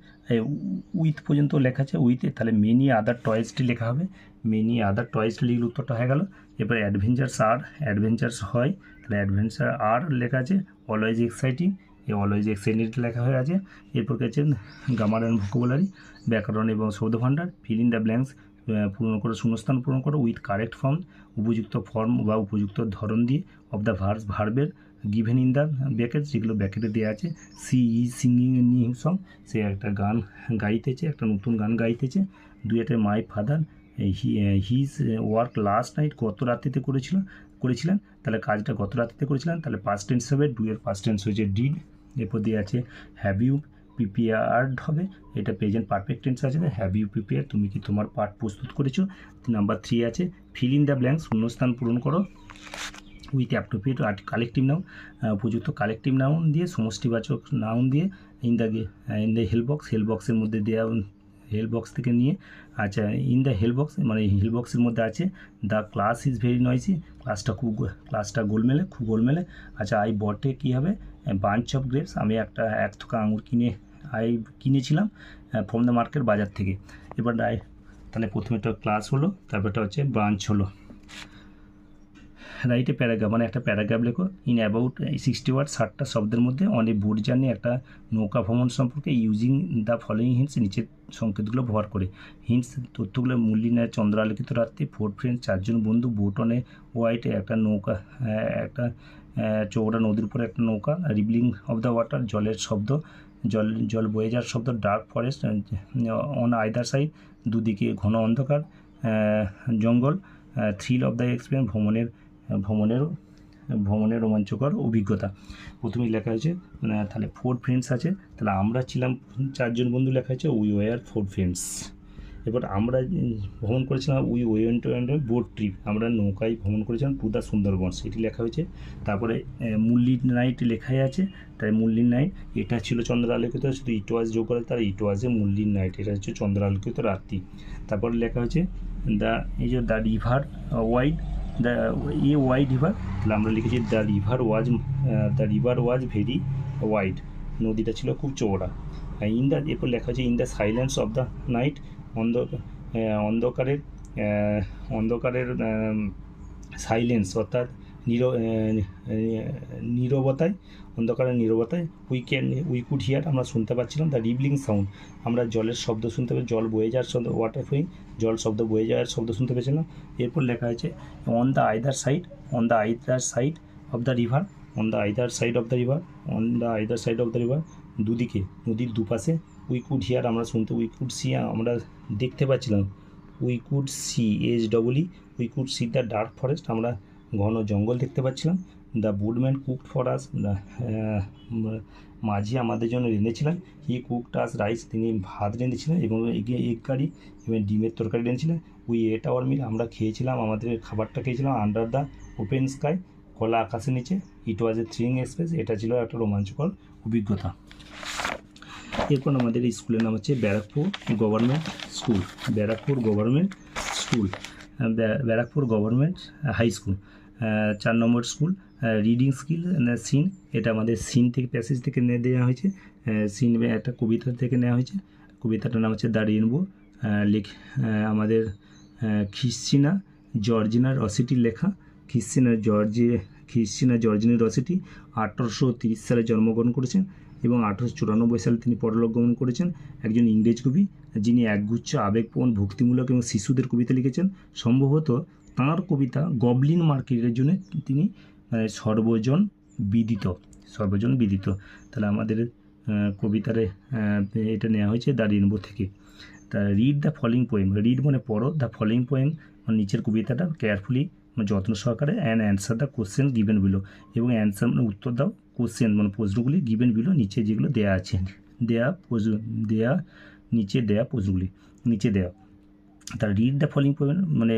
with পর্যন্ত লেখা আছে উইথে, তাহলে মেনি আদার টয়েসটি লেখা হবে, মেনি আদার টয়েসটি লিখলে উত্তরটা হয়ে গেল। এরপর অ্যাডভেঞ্চার্স হয়, তাহলে অ্যাডভেঞ্চার আর লেখা আছে, অলওয়েজ এক্সাইটিং, এই অলওয়েজ এক্সাইটেড লেখা হয়ে আছে। এরপর আছে গ্রামার অ্যান্ড ভোকাবুলারি, ব্যাকরণ এবং শব্দভাণ্ডার, ফিল ইন দ্য ব্ল্যাঙ্কস, পূরণ করো, শূন্যস্থান পূরণ করো উইথ কারেক্ট ফর্ম, উপযুক্ত ফর্ম বা উপযুক্ত ধরন দিয়ে, অফ দ্য ভার্বের গিভেন ইন দ্য ব্যাকেট, যেগুলো ব্যাকেটে দেওয়া আছে। She is singing a new song, সে একটা গান গাইতেছে, একটা নতুন গান গাইতেছে। 2 my father his work last night, গত রাত্রিতে করেছিলেন, তাহলে কাজটা গত রাত্রিতে করেছিলেন, তাহলে পাস্ট টেন্স হবে, ডু এর পাস্ট টেন্স হয়েছে ডিড। এরপর দিয়ে আছে হ্যাভ ইউ প্রিপেয়ার্ড হবে, এটা প্রেজেন্ট পারফেক্ট টেন্স আছে, হ্যাভ ইউ প্রিপেয়ার, তুমি কি তোমার পাঠ প্রস্তুত করেছো। নাম্বার 3 আছে ফিল ইন দ্য ব্ল্যাঙ্কস, শূন্যস্থান পূরণ করো উইথ অ্যাপ্রোপ্রিয়েট কালেকটিভ নাউন, উপযুক্ত কালেকটিভ নাউন দিয়ে, সমষ্টিবাচক নাউন দিয়ে, ইন দ্য হেলবক্সের মধ্যে দেওয়া, হেলবক্স থেকে নিয়ে, আচ্ছা ইন দ্য হেলবক্স মানে হেলবক্সের মধ্যে আছে দ্য ক্লাস ইজ ভেরি নয়েসি, ক্লাসটা খুব গোলমেলে। আচ্ছা আই বটে কী হবে? বাঞ্চ অফ গ্রেপস, আমি এক থোকা আঙুর কিনেছিলাম ফ্রম দ্য মার্কেট, বাজার থেকে। এবার তাহলে প্রথমেটা ক্লাস হলো, তারপরটা হচ্ছে ব্রাঞ্চ হলো। রাইটে প্যারাগ্রাফ, মানে একটা প্যারাগ্রাফ লেখো ইন অ্যাবাউট 60 ওয়ার্ড, 60টা শব্দের মধ্যে অনেক বোট জার্নি, একটা নৌকা ভ্রমণ সম্পর্কে, ইউজিং দ্য ফলোয়িং হিন্টস, নিচের সংকেতগুলো ব্যবহার করে। হিন্টস তথ্যগুলো, মূল্যিনায় চন্দ্র আলোকিত রাত্রি, 4 ফ্রেন্ডস 4জন বন্ধু, বোট অন এ হোয়াইটে একটা নৌকা, একটা চৌড়া নদীর উপরে একটা নৌকা, রিবলিং অফ দ্য ওয়াটার জলের শব্দ, জল বয়ে যাওয়ার শব্দ, dark forest on either side, দুদিকে ঘন অন্ধকার জঙ্গল, থ্রিল অফ দ্য এক্সপিরিয়েন্স ভ্রমণের রোমাঞ্চকর অভিজ্ঞতা। প্রথমেই লেখা হয়েছে তাহলে 4 ফ্রেন্ডস আছে, তাহলে আমরা ছিলাম 4জন বন্ধু, লেখা হয়েছে উই ওয়ার 4 ফ্রেন্ডস। এবার আমরা ভ্রমণ করেছিলাম we went on a boat trip, আমরা নৌকায় ভ্রমণ করেছিলাম টু দ্য সুন্দরবন, সেটি লেখা হয়েছে। তারপরে মুনলিট নাইট লেখাই আছে, তাই মুনলিট নাইট এটা ছিল চন্দ্র আলোকিত, শুধু ইট ওয়াজ যোগ করে, তার ইট ওয়াজ এ মুনলিট নাইট, এটা হচ্ছে চন্দ্র আলোকিত রাত্রি। তারপরে লেখা হয়েছে the river wide, wide river, তাহলে আমরা লিখেছি the river was very wide, নদীটা ছিল খুব চওড়া। ইন দ্য, এরপর লেখা হচ্ছে in the silence of the night, অন্ধকারের অন্ধকারের সাইলেন্স অর্থাৎ নীরবতায়, অন্ধকারের নীরবতায় উই কুড হিয়ার, আমরা শুনতে পাচ্ছিলাম দ্য রিবলিং সাউন্ড, আমরা জলের শব্দ শুনতে পেয়েছি, জল বয়ে যাওয়ার শব্দ, ওয়াটার ফ্লোয়িং, জল শব্দ বয়ে যাওয়ার শব্দ শুনতে পেয়েছিলাম। এরপর লেখা আছে on the either side, on the either side of the river, on the either side of the river, on the either side of the river, দুদিকে নদীর দুপাশে, উই কুড হিয়ার আমরা শুনতে, উই কুড সি আমরা দেখতে পাচ্ছিলাম, we could see HEE, we could see the dark forest, আমরা ঘন জঙ্গল দেখতে পাচ্ছিলাম। The boatman cooked for us, মাঝি আমাদের জন্য রেঁধেছিলেন। হি কুকড আস রাইস, তিনি ভাত রেঁধেছিলেন এবং এগ কারি এবং ডিমের তরকারি রেঁধেছিলেন। উই এট আওয়ার মিল, আমরা খেয়েছিলাম, আমাদের খাবারটা খেয়েছিলাম আন্ডার দ্য ওপেন স্কাই, খোলা আকাশের নিচে। ইট ওয়াজ এ থ্রিলিং এক্সপ্রেস, এটা ছিল একটা রোমাঞ্চকর অভিজ্ঞতা। এরপর আমাদের স্কুলের নাম হচ্ছে Barrackpore government school, Barrackpore government school, Barrackpore government high school, 4 নম্বর স্কুল। রিডিং স্কিল সিন, এটা আমাদের সিন থেকে, প্যাসেজ থেকে দেওয়া হয়েছে। সিন একটা কবিতা থেকে নেওয়া হয়েছে, কবিতাটার নাম হচ্ছে দ্য রেইনবো, আমাদের খ্রিস্টিনা জর্জিনা রসেটির লেখা। খ্রিস্টিনা জর্জিনা রসেটি 1830 সালে জন্মগ্রহণ করেছেন এবং 1894 সালে তিনি পরলোক গমন করেছেন। একজন ইংরেজ কবি যিনি একগুচ্ছ আবেগপ্রবণ ভক্তিমূলক এবং শিশুদের কবিতা লিখেছেন। সম্ভবত তাঁর কবিতা গবলিন মার্কেটের জন্য তিনি সর্বজন বিদিত। তাহলে আমাদের কবিতারে এটা নেওয়া হয়েছে দ্য রেইনবো থেকে। তা read the following poem, read মানে পড়ো, দ্য ফলোইং পোয়েম নিচের কবিতাটা কেয়ারফুলি যত্ন সহকারে, and answer the question given below, এবং অ্যান্সার মানে উত্তর দাও, কোশ্চেন মানে প্রশ্নগুলি গিভেন বিলো নিচে যেগুলো দেওয়া আছে, নিচে দেওয়া প্রশ্নগুলি নিচে দেওয়া। তার রিড দ্য ফলোইং পোয়েম মানে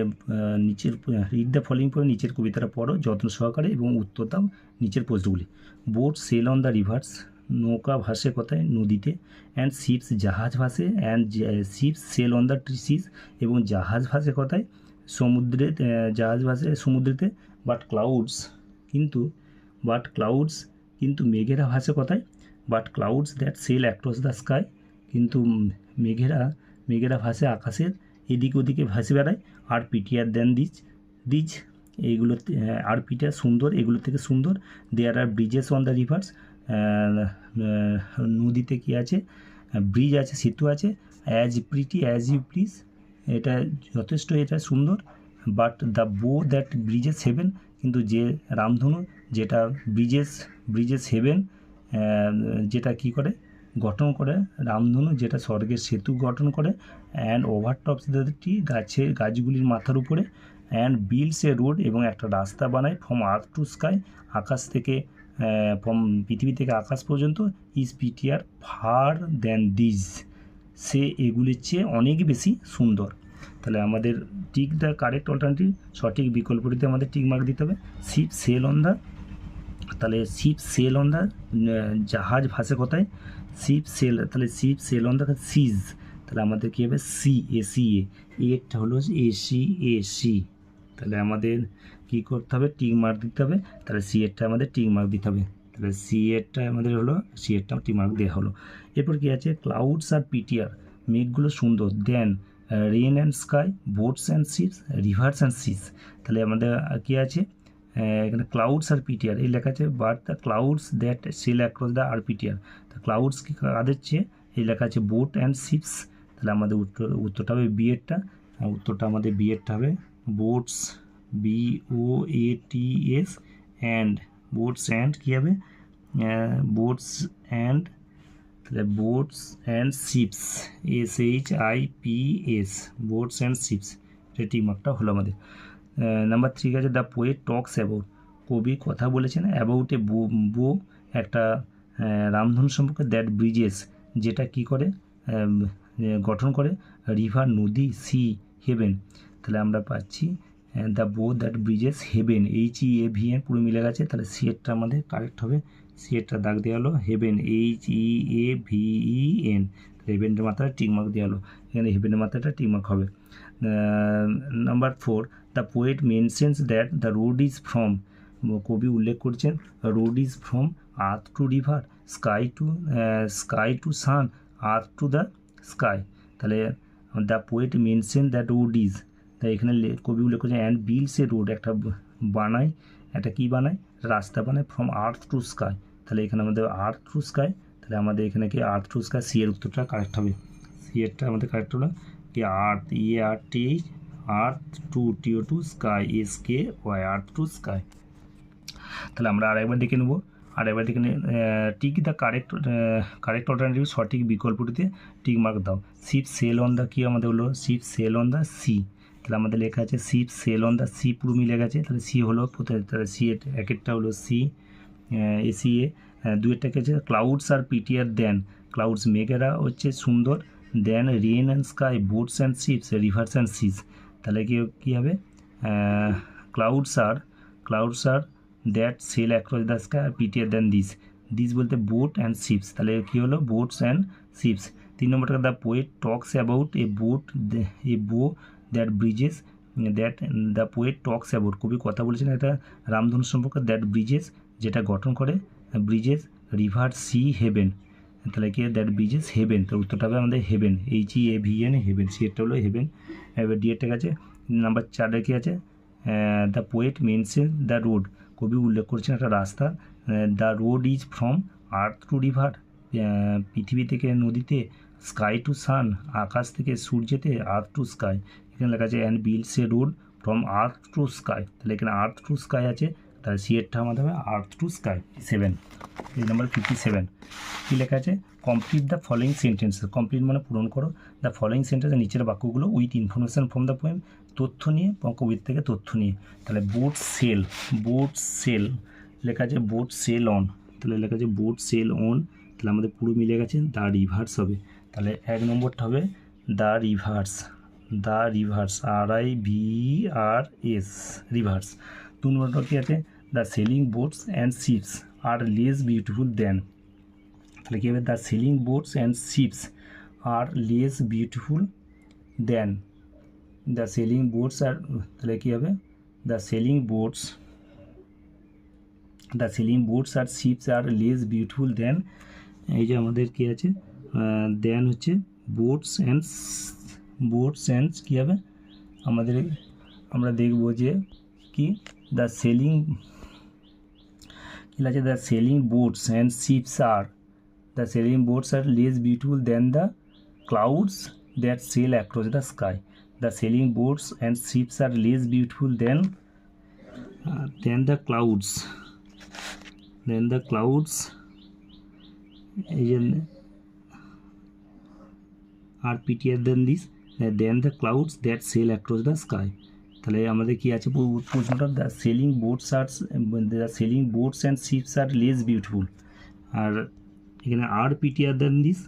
নিচের কবিতাটা পড়ো যত্ন সহকারে এবং উত্তর দাও নিচের প্রশ্নগুলি। Boat sail on the rivers, নৌকা ভাসে কোথায়, নদীতে। অ্যান্ড শিপস, জাহাজ ভাসে, and ships sail on the seas, এবং জাহাজ ভাসে কোথায়, সমুদ্রে, জাহাজ ভাসে সমুদ্রেতে। বাট ক্লাউডস কিন্তু মেঘেরা ভাসে কোথায়, but clouds that sail across the sky, কিন্তু মেঘেরা ভাসে আকাশের এদিকে ওদিকে ভাসে বেড়ায়। আর পিটিয়ার দেন দিজ, এইগুলো আর পিটিয়ার সুন্দর, এগুলো থেকে সুন্দর। There are bridges on the rivers, নদীতে কী আছে, ব্রিজ আছে, সেতু আছে। As pretty as you please, এটা যথেষ্ট, এটা সুন্দর। But the bow that bridges heaven, কিন্তু যে রামধনু যেটা ব্রিজেস হেভেন, যেটা কী করে, গঠন করে, রামধনু যেটা স্বর্গের সেতু গঠন করে। অ্যান্ড ওভারটপস দ্য ট্রি, গাছগুলির মাথার উপরে। অ্যান্ড বিল্ডস এ রোড, এবং একটা রাস্তা বানায়। ফ্রম আর্থ টু স্কাই, আকাশ থেকে, পৃথিবী থেকে আকাশ পর্যন্ত। ইজ পিটিয়ার ফার দ্যান দিজ, সে এগুলির চেয়ে অনেক বেশি সুন্দর। তাহলে আমাদের টিক দ্য কারেক্ট অল্টারনেটিভ, সঠিক বিকল্পটিতে আমাদের টিক মার্ক দিতে হবে। শিপ সেল অন দ্য, তাহলে শিপ সেল অন দ্য, জাহাজ ভাসে কোথায়, শিপ সেল অন দ্য সিজ, তাহলে আমাদের কী হবে, এটা হলো এসি। তাহলে আমাদের কী করতে হবে, টিক মার্ক দিতে হবে। তাহলে এরটা আমাদের টিক মার্ক দিতে হবে। তাহলে এরটা আমাদের হলো, এরটা টিক মার্ক দেওয়া হলো। এরপর কী আছে, ক্লাউডস আর পিটিয়ার, মেঘগুলো সুন্দর। Then rain and sky, boats and ships, rivers and seas. তাহলে আমাদের কী আছে, এখানে ক্লাউডস আর পিটিয়ার এই লেখা আছে। But the clouds that sail across the are prettier, তা ক্লাউডস কি কাদের চেয়ে, এই লেখা আছে বোট অ্যান্ড শিপস। তাহলে আমাদের উত্তরটা হবে বিএডটা, উত্তরটা আমাদের বিএডটা হবে boats, BOATS, and boats and কী হবে, বোটস অ্যান্ড, তাহলে boats and ships, SHIPS, boats and ships, এটা টিক মার্কটা হলো আমাদের। নাম্বার 3 আছে দ্য পোয়েট টক্স অ্যাবাউট, কবি কথা বলেছেন অ্যাবাউট এ বো, একটা রামধনু সম্পর্কে। দ্যাট ব্রিজেস, যেটা কী করে, গঠন করে। রিভার নদী, সি হেভেন, তাহলে আমরা পাচ্ছি the bow that bridges haven, HEAVEN পুরো মিলে গেছে। তাহলে সিএরটা আমাদের কারেক্ট হবে, সিএরটা দাগ দেওয়া হলো হেভেন, HEAVEN, হেভেনের মাথায় টিক মার্ক দেওয়া হলো, এখানে হেভেনের মাথাটা টিক মার্ক হবে। Number 4 the poet mentions that the road is from, কবি উল্লেখ করছেন road is from earth to river, sky to sun, earth to the sky. তাহলে the poet mention the road is, তাই এখানে কবি উল্লেখ করেছে অ্যান্ড বিল্ডস এ রোড, একটা বানায়, একটা কী বানায়, রাস্তা বানায়, ফ্রম আর্থ টু স্কাই। তাহলে এখানে আমাদের আর্থ টু স্কাই, তাহলে আমাদের এখানে কি আর্থ টু স্কাই, সি এর উত্তরটা কারেক্ট হবে। সি এরটা আমাদের কারেক্ট হলো কি earth, EARTH, earth to TO to sky, SKY, earth to sky. তাহলে আমরা আরেকবার দেখে নেব, টিক দ্য কারেক্ট অল্টারনেটিভ, সঠিক বিকল্পটিতে টিক মার্ক দাও। শিপ সেল অন দ্য, কি আমাদের হলো sheep sail on the sea, তাহলে আমাদের লেখা আছে sheep sail on the sea, পুরো মিলে গেছে, তাহলে সি হলো প্রথমে, তাহলে সি একেরটা হলো সি, SEA। দুয়েরটা কি আছে, clouds are prettier then, clouds মেঘেরা হচ্ছে সুন্দর, then rain and sky, boats and ships, rivers and seas. তাহলে কী হবে, clouds are that sail across the sky are prettier then this বলতে বোট অ্যান্ড শিপস, তাহলে কী হলো বোটস অ্যান্ড শিপস। 3 নম্বরটা the poet talks about a bow that bridges, the poet talks about, কবি কথা বলেছেন একটা রামধনু সম্পর্কে, দ্যাট ব্রিজেস যেটা গঠন করে, ব্রিজেস রিভার সি হেভেন, তাহলে কি দ্যাট ব্রিজেস হেভেন, তো উত্তরটা হবে আমাদের হেভেন, HEAVEN, হেভেন, সি এরটা হলো হেভেন। এবার ডি এরটা আছে, নাম্বার 4 কি আছে, the poet mention the road, কবি উল্লেখ করছেন একটা রাস্তা, the road is from earth to river, পৃথিবী থেকে নদীতে, স্কাই টু সান, আকাশ থেকে সূর্যেতে, আর্থ টু স্কাই, এখানে লেখা আছে and builds a road from earth to sky, তাহলে এখানে আর্থ টু স্কাই আছে, তাহলে সি এরটা আমাদের হবে earth to sky. 7, page number 57 কী লেখা আছে, complete the following sentence, complete মানে পূরণ করো, দ্য ফলোয়িং সেন্টেন্সের নিচের বাক্যগুলো with information from the poem, তথ্য নিয়ে, কবির থেকে তথ্য নিয়ে। তাহলে বোট সেল লেখা আছে, বোট সেল অন, তাহলে লেখা আছে বোট সেল অন, তাহলে আমাদের পুরো মিলে গেছে, দ্য রিভার্স হবে, তাহলে 1 নম্বরটা হবে দ্য রিভার্স, RIVERS, রিভার্স। 2 নম্বরটা কী আছে, the sailing boats and ships are less beautiful than, তাহলে কী হবে, the sailing boats and ships are less beautiful than, the sailing boats are, তাহলে কী হবে, the sailing boats are ships are less beautiful than, এই যে আমাদের কী আছে, দেন হচ্ছে বোটস অ্যান্ড কী হবে আমাদের, আমরা দেখব যে কি দ্য সেলিং, কী আছে, the sailing boats and ships are less beautiful than the clouds that sail across the sky, the sailing boats and ships are less beautiful than the clouds, এই যে are prettier than the clouds that sail across the sky, তাহলে আমাদের কি আছে প্রশ্নটা, the sailing boats and ships are less beautiful, আর এখানে আর পিটিয়ার দেন দিস,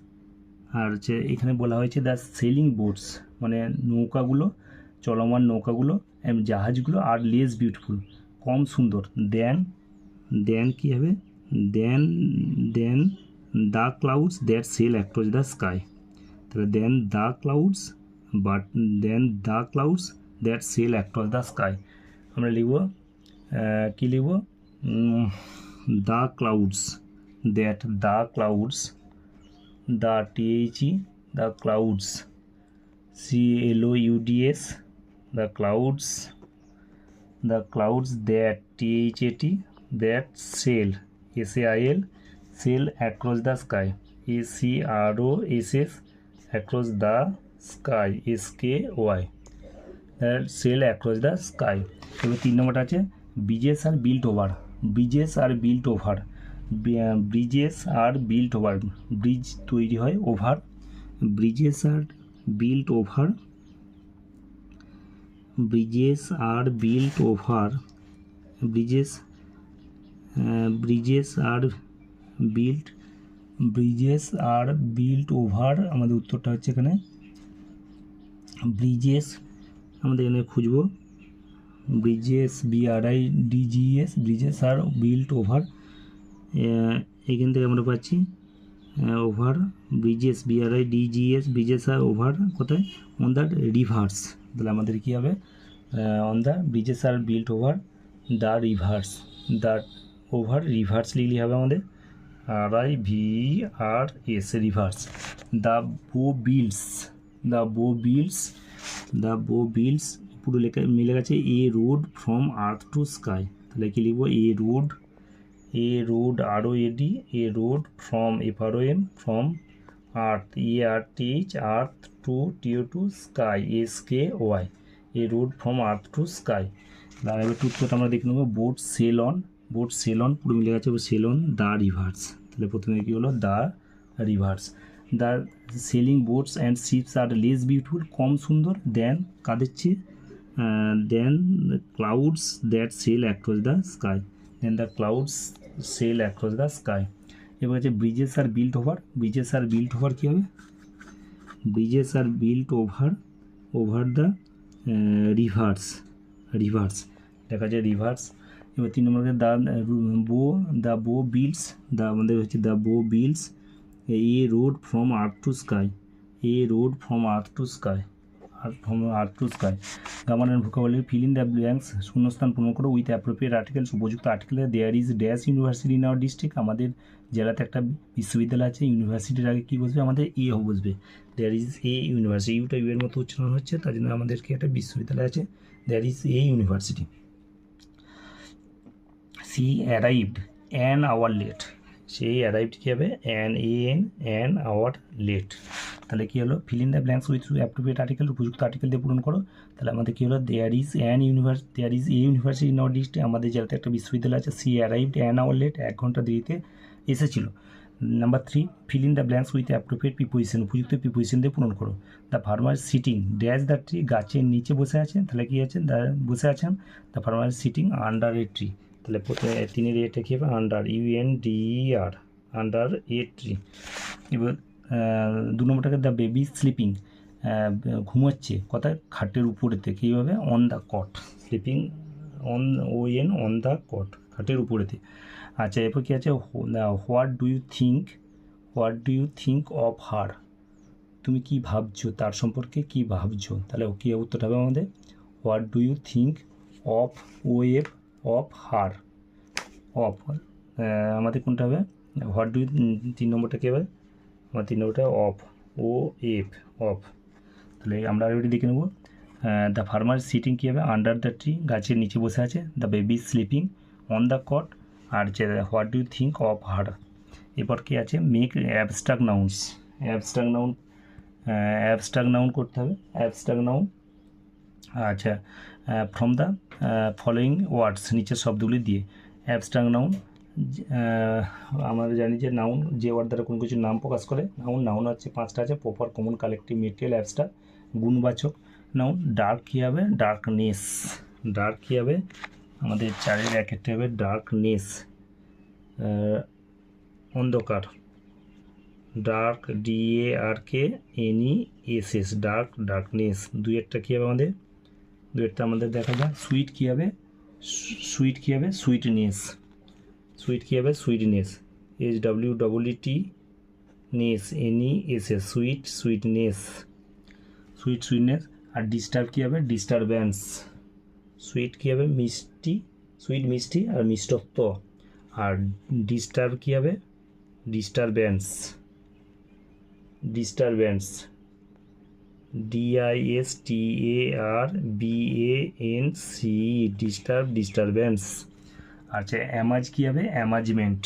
আর হচ্ছে এখানে বলা হয়েছে দ্য সেলিং বোটস মানে নৌকাগুলো, চলমান নৌকাগুলো, জাহাজগুলো, আর লেস বিউটিফুল কম সুন্দর, দেন কী হবে, than the clouds that sail across the sky, তাহলে than the clouds that sail across the sky, আমরা লিখব কী লিখব, the clouds, the clouds, the clouds, CLOUDS, the clouds that sail, sail across the sky, ACROSS, across the sky, SKY, that sail across the sky। এবার 3 নম্বরটা আছে bridges are built over, bridge তৈরি হয়, over, bridges are built over, bridges are built over আমাদের উত্তরটা হচ্ছে এখানে ব্রিজেস, আমাদের এখানে খুঁজব bridges, BRIDGES, bridges are built over, এখান থেকে আমরা পাচ্ছি over, bridges BRIDGES, bridges are over কোথায়, অন দ্য রিভার্স, তাহলে আমাদের কী হবে, on the bridges are built over the rivers, the over rivers লিখলে হবে আমাদের, RIVERS rivers. The bow builds পুরো মিলে গেছে a road from earth to sky. তাহলে কি লিখবো? A road ROAD a road from FROM from earth EARTH earth to sky SKY a road from earth to sky. তাহলে এবার উত্তরটা আমরা দেখে নেবো। বোট সেল অন পুরো মিলে গেছে সেল অন দ্য রিভার্স। তাহলে প্রথমে কী হলো? The rivers. The sailing boats and ships are less beautiful, কম সুন্দর, দেন কাদের চেয়ে? Than clouds that sail across the sky. এবার হচ্ছে ব্রিজেস আর বিল্ট ওভার কী হবে? Bridges are built over the rivers দেখা যায় রিভার্স। এবার 3 নম্বরে the bow builds a road from earth to sky government vocabulary fill in the blanks, শূন্যস্থান পূরণ করো উইথ অ্যাপ্রোপ্রিয়েট আর্টিকেলস, উপযুক্ত আর্টিকেলে। দেয়ার is dash university in our district, আমাদের জেলাতে একটা বিশ্ববিদ্যালয় আছে। ইউনিভার্সিটির আগে কী বসবে? আমাদের এ বসবে। দেয়ার ইজ এ ইউনিভার্সিটি, ইউটা ইউ এর মতো উচ্চারণ হচ্ছে, তার জন্য আমাদেরকে একটা বিশ্ববিদ্যালয় আছে। There is a university. She arrived an hour late, she arrived কী হবে? An hour late. তাহলে কী হলো? Fill in the blanks with appropriate article, উপযুক্ত আর্টিকেল দিয়ে পূরণ করো। তাহলে আমাদের কী হলো? There is a university in our district, আমাদের জেলাতে একটা বিশ্ববিদ্যালয় আছে। She arrived an hour late, 1 ঘন্টা দেরিতে এসেছিল। Number 3, fill in the blanks with appropriate preposition, উপযুক্ত প্রিপোজিশন দিয়ে পূরণ করো। The farmer sitting dash the tree, গাছের নিচে বসে আছে। তাহলে কী আছে? বসে আছেন। The farmer sitting under a tree. তাহলে প্রথমে 3-এর এটা কী হবে? Under, UNDER, under a tree. এবার 2 নম্বরটাকে দ্য বেবি স্লিপিং, ঘুমোচ্ছে কোথায়? খাটের উপরেতে। কীভাবে? On the cot, sleeping on the cot, খাটের উপরেতে। আচ্ছা, এরপর কী আছে? What do you think of her, তুমি কি ভাবছো তার সম্পর্কে? কি ভাবছো? তাহলে কী উত্তরটা হবে আমাদের? What do you think of her. আমাদের কোনটা হবে? হোয়াট ডু ইউ, 3 নম্বরটা কী হবে? আমার 3 নম্বরটা অফ, অফ। তাহলে আমরা আরেকটি দেখে নেব। দ্য ফার্মার সিটিং কী হবে? আন্ডার দ্য ট্রি, গাছের নিচে বসে আছে। The baby sleeping on the cot, আর যে what do you think of her. এরপর কী আছে? মেক অ্যাবস্ট্রাক্ট নাউন করতে হবে। অ্যাবস্ট্রাক্ট নাউন, আচ্ছা, ফ্রম দ্য ফলোয়িং ওয়ার্ডস, নিচের শব্দগুলি দিয়ে। অ্যাবস্ট্রাক্ট নাউন, আমরা জানি যে নাউন যে ওয়ার্ড দ্বারা কোনো কিছুর নাম প্রকাশ করে। নাউন হচ্ছে 5টা আছে: proper, common, collective, material, abstract. গুণবাচক নাউন, ডার্ক কী হবে? ডার্কনেস। কী হবে? আমাদের 4-এর 1-একটা হবে ডার্কনেস, অন্ধকার। Dark, DARKNESS, darkness. 2-এরটা কী হবে আমাদের? 2-এরটা আমাদের দেখা যায় সুইট। কী হবে? সুইটনেস। কী হবে? সুইটনেস। SWEETNESS, sweetness. আর ডিস্টার্ব কী হবে? ডিস্টারবেন্স। সুইট কী হবে? মিষ্টি আর মিষ্টত্ব। আর ডিস্টার্ব কী হবে? ডিস্টারবেন্স। DISTARBANCE, disturbance. আচ্ছা, অ্যামাজ কী হবে? অ্যামাজমেন্ট।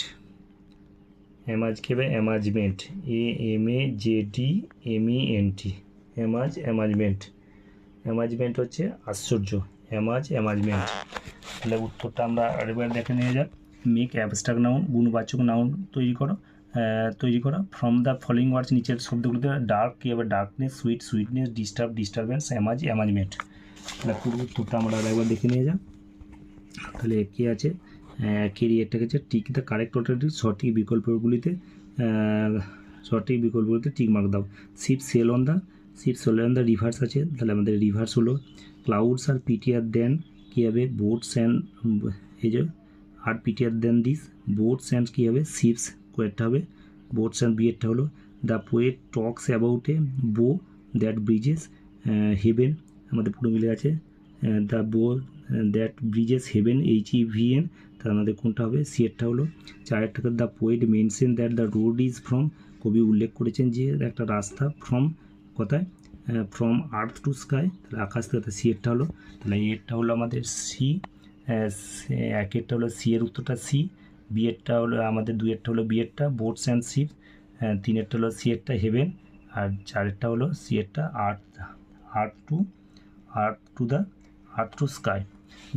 কী হবে? অ্যামাজমেন্ট, AMAZDMENT, অ্যামাজমেন্ট হচ্ছে আশ্চর্য। অ্যামাজমেন্ট। তাহলে উত্তরটা আমরা আরেকবার দেখে নিয়ে যাক। মেক অ্যাবস্ট্রাক্ট নাউন, গুণবাচক নাউন তৈরি করো। ফ্রম দ্য ফলোয়িং ওয়ার্ডস, নিচের শব্দগুলিতে। ডার্ক কী হবে? ডার্কনেস। সুইটনেস। ডিস্টারবেন্স। অ্যামাজমেন্ট। তাহলে পুরো উত্তরটা আমরা আরেকবার দেখে নিয়ে যাক। তাহলে কী আছে? ক্যারিয়ারটাকে হচ্ছে টিক দ্য কারেক্ট অল্টারনেটিভ, সঠিক বিকল্পগুলিতে টিক মার্ক দাও। Ship sail on the rivers আছে, তাহলে আমাদের রিভার্স হলো। ক্লাউডস আর পিটিয়ার দেন কী হবে? বোটস অ্যান্ড, এই যে are prettier then this, boats and কী হবে? শিপস, কোয়েরটা হবে বোটস অ্যান্ড, বিয়েরটা হলো। The poet talks about a bow that bridges haven, আমাদের পুরো মিলে আছে। The bow that bridges haven, HEVEN, তার মধ্যে কোনটা হবে? সি এরটা হলো। 4 the poet mention that the road is from, কবি উল্লেখ করেছেন যে একটা রাস্তা ফ্রম কোথায়? ফ্রম আর্থ টু স্কাই, তাহলে আকাশ থেকে। সি এরটা হলো, তাহলে এরটা হলো আমাদের সি। একেরটা হলো সি এর উত্তরটা সি। বি এরটা হলো আমাদের 2 হলো বি এরটা বোটস অ্যান্ড শিপ। 3 হলো সি এরটা হেভেন। আর 4 হলো সি এরটা আর্থ টু স্কাই।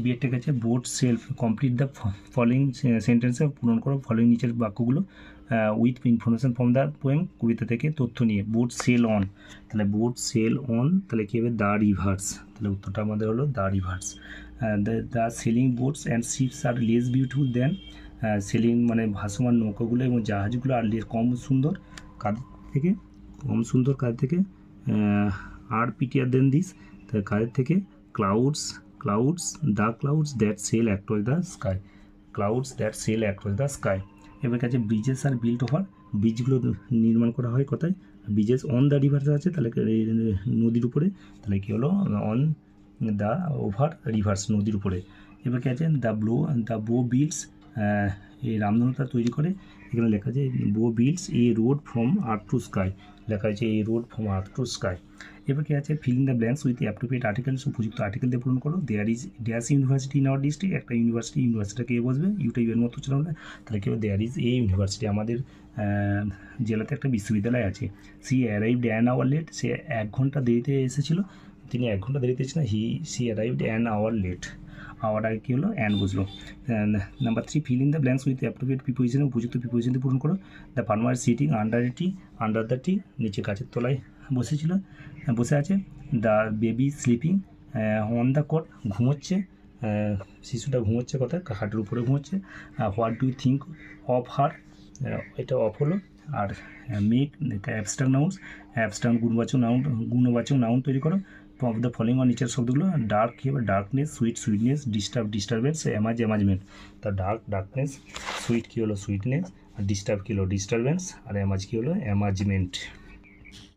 বি এরটা গেছে boat self complete the following সেন্টেন্সে পূরণ করো ফলোয়িং নিচের বাক্যগুলো with information from the poem, কবিতা থেকে তথ্য নিয়ে। বোট সেল অন, তাহলে বোট সেল অন, তাহলে কী হবে? দ্য রিভার্স, তাহলে উত্তরটা আমাদের হলো the rivers. The sailing boats and ships are less beautiful then, selling মানে ভাসমান নৌকাগুলো এবং জাহাজগুলো আর কম সুন্দর কাদের থেকে? কাদের থেকে? আর পিটিয়ার দেন দিস, তাহলে কাদের থেকে? Clouds the clouds that sail across the sky, এবার কাছে ব্রিজেস আর বিল্ট ওভার, ব্রিজগুলো নির্মাণ করা হয় কোথায়? ব্রিজেস অন দ্য রিভার্স আছে, তাহলে নদীর উপরে, তাহলে কী হলো? অন দ্য ওভার রিভার্স, নদীর উপরে। এবার কী আছে? দ্য বো বিল্ডস, এই রামধনুটা তৈরি করে, এখানে লেখা আছে bow builds a road from earth to sky, লেখা আছে a road from earth to sky. এবার কী আছে? Filling the blanks with appropriate articles, উপযুক্ত আর্টিকেল দিয়ে পূরণ করো। There is dash university in our district, একটা ইউনিভার্সিটিটা কে বসবে? ইউটাইবের মতো ছিল না, তাহলে কী হবে? দেয়ার ইজ এ ইউনিভার্সিটি, আমাদের জেলাতে একটা বিশ্ববিদ্যালয় আছে। She arrived an hour late, সে 1 ঘন্টা দেরিতে এসেছিলো, তিনি 1 ঘন্টা দেরিতে এসেছিলেন। She arrived an hour late, hour আগে কী হলো? অ্যান বুঝলো। Number 3 fill in the blanks with appropriate preposition, উপযুক্ত প্রিপোজিশন দিয়ে পূরণ করো। The farmer sitting under the tree, নিচে গাছের তলায় বসে আছে। The baby sleeping on the cot, ঘুমোচ্ছে, শিশুটা ঘুমোচ্ছে কোথায়? খাটের উপরে ঘুমোচ্ছে। What do you think of হার, এটা অফ হলো। আর মেক অ্যাবস্ট্রাক্ট গুণবাচক নাউন তৈরি করো। অফ দ্য ফলোইং নিচের শব্দগুলো, ডার্ক কী হবে? Darkness, sweetness, disturbance, amazement. তা ডার্কনেস, সুইট কী হলো? সুইটনেস, আর ডিস্টার্ব কী হলো? ডিস্টারবেন্স, আর অ্যামাজ কী হলো? অ্যামাজমেন্ট।